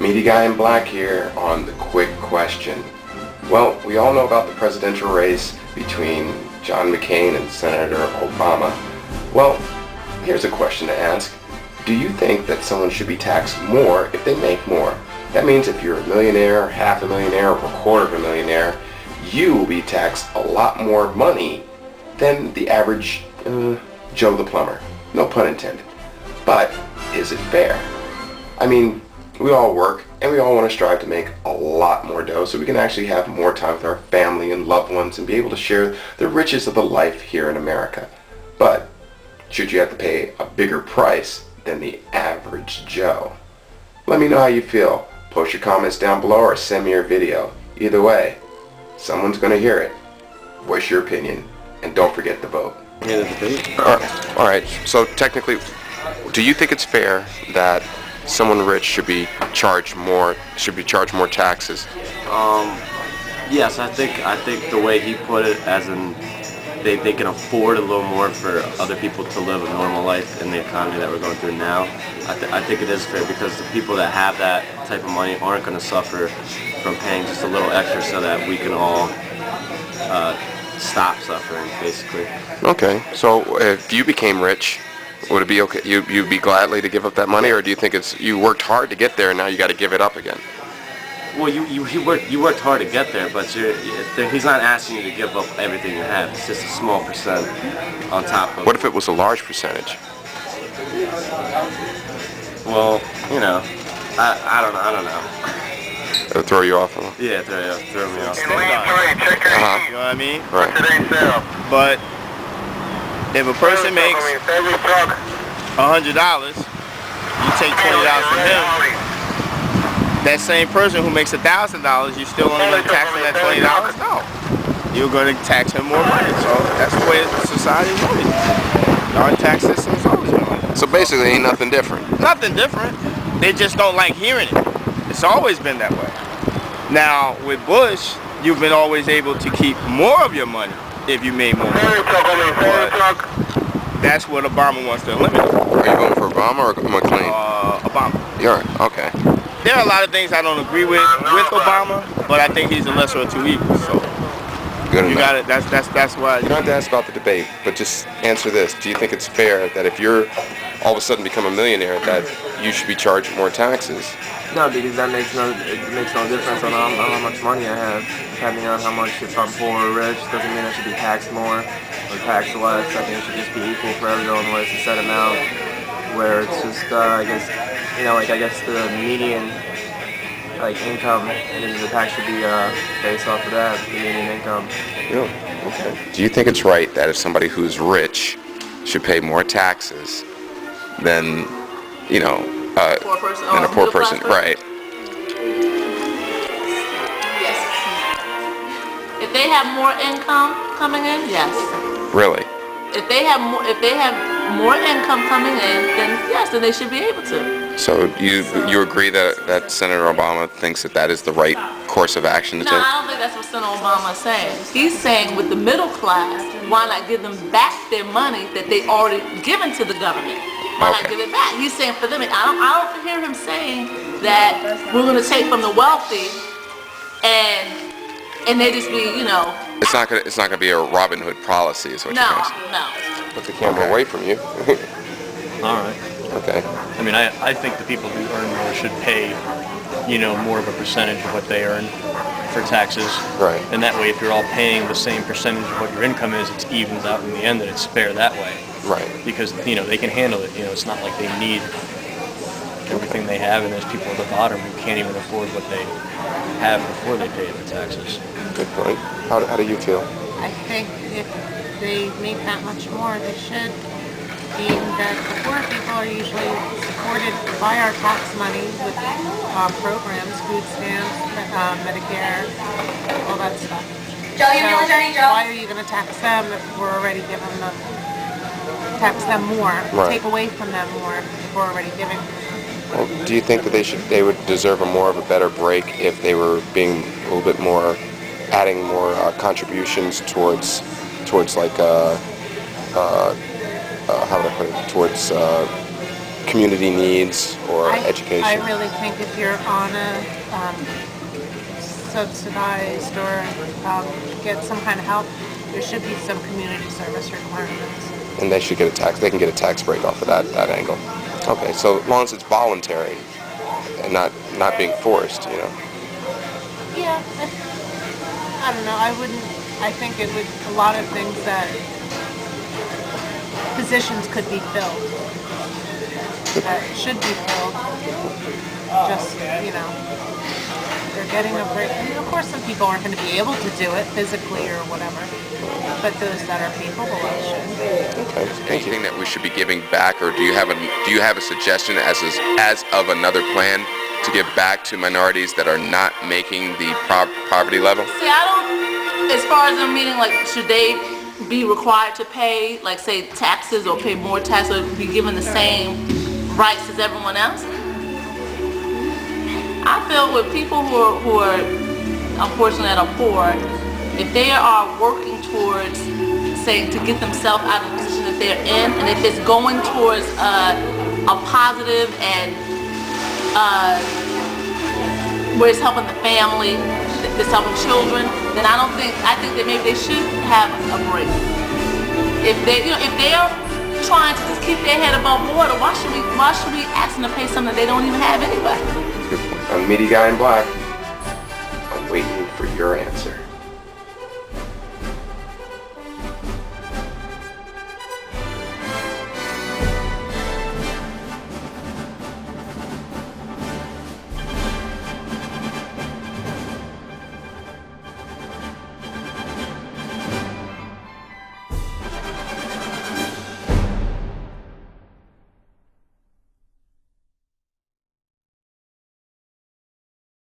Meaty Guy in Black here on The Quick Question. Well, we all know about the presidential race between John McCain and Senator Obama. Well, here's a question to ask. Do you think that someone should be taxed more if they make more? That means if you're a millionaire, half a millionaire, or a quarter of a millionaire, you will be taxed a lot more money than the average Joe the plumber. No pun intended. But is it fair? I mean, we all work and we all want to strive to make a lot more dough so we can actually have more time with our family and loved ones and be able to share the riches of the life here in America. But should you have to pay a bigger price than the average Joe? Let me know how you feel. Post your comments down below or send me your video. Either way, someone's going to hear it. Voice your opinion and don't forget to vote. Alright, so technically, do you think it's fair that someone rich should be charged more taxes? Yes, I think the way he put it, as in they can afford a little more for other people to live a normal life in the economy that we're going through now. I think it is fair because the people that have that type of money aren't going to suffer from paying just a little extra so that we can all stop suffering, basically. Okay, so if you became rich, would it be okay? You'd be gladly to give up that money, or do you think it's you worked hard to get there and now you got to give it up again? Well, you worked hard to get there, but he's not asking you to give up everything you have. It's just a small percent on top of. What if it was a large percentage? Well, you know, I don't know. It'll throw you off a little. Yeah, throw me off. You know what I mean? Right. But if a person makes $100, you take $20 from him. That same person who makes $1,000, you still only going to tax him that $20? No. You're going to tax him more money. So that's the way society is always. Our tax system is always been like that. So basically, ain't nothing different. Nothing different. They just don't like hearing it. It's always been that way. Now, with Bush, you've been always able to keep more of your money if you made more money. But that's what Obama wants to eliminate. Are you voting for Obama or McCain? Obama. You're okay. There are a lot of things I don't agree with Obama, but I think he's the lesser of two evils. So Good enough. you got it. That's why. You don't have to ask about the debate, but just answer this. Do you think it's fair that if you're all of a sudden become a millionaire that you should be charged more taxes? No, because that makes no difference on how much money I have. Depending on how much, if I'm poor or rich, doesn't mean I should be taxed more or taxed less. I think it should just be equal for everyone, where it's a set amount, where it's just, I guess the median income, and the tax should be based off of that, the median income. Yeah. Okay. Do you think it's right that if somebody who's rich should pay more taxes than, Poor person, than a poor person? Right. Yes. If they have more income coming in, yes. Really? If they have more income coming in, then yes, then they should be able to. So you agree that Senator Obama thinks that is the right course of action to No, take? I don't think that's what Senator Obama is saying. He's saying with the middle class, why not give them back their money that they already given to the government? Why not give it back? He's saying for them. I don't hear him saying that we're going to take from the wealthy and they just be, It's not gonna be a Robin Hood policy, is what you're saying. No. Put the camera away from you. All right. Okay. I mean, I think the people who earn more should pay, more of a percentage of what they earn for taxes. Right. And that way, if you're all paying the same percentage of what your income is, it evens out in the end, and it's fair that way. Right. Because, they can handle it. It's not like they need everything they have, and there's people at the bottom who can't even afford what they have before they pay the taxes. Good point. How do you feel? I think if they make that much more, they should, being that the poor people are usually supported by our tax money with programs, food stamps, Medicare, all that stuff. Why are you going to tax them if we're already giving them, tax them more, take away from them more if we're already giving them? Well, do you think that they would deserve a better break if they were being a little bit more, adding more contributions towards how would I put it, towards community needs or education? I really think if you're on a subsidized or get some kind of help, there should be some community service requirements. And they should get a tax. They can get a tax break off of that angle. Okay, so as long as it's voluntary and not being forced, you know. Yeah, I don't know. I think it would, a lot of things that positions could be filled, that should be filled. Just, you know, they're getting a break. I mean, of course, some people aren't going to be able to do it physically or whatever, but those that are capable of it should. Okay. Anything that we should be giving back, or do you have a suggestion as of another plan to give back to minorities that are not making the poverty level? See, I don't, as far as I'm meaning, like, should they be required to pay, like, say, taxes or pay more taxes or be given the same rights as everyone else? I feel with people who are unfortunately that are poor, if they are working towards, say, to get themselves out of the position that they're in, and if it's going towards a positive and where it's helping the family, it's helping children, then I think that maybe they should have a break. If they are trying to just keep their head above water, why should we ask them to pay something that they don't even have anyway? I'm Meaty Guy in Black. I'm waiting for your answer.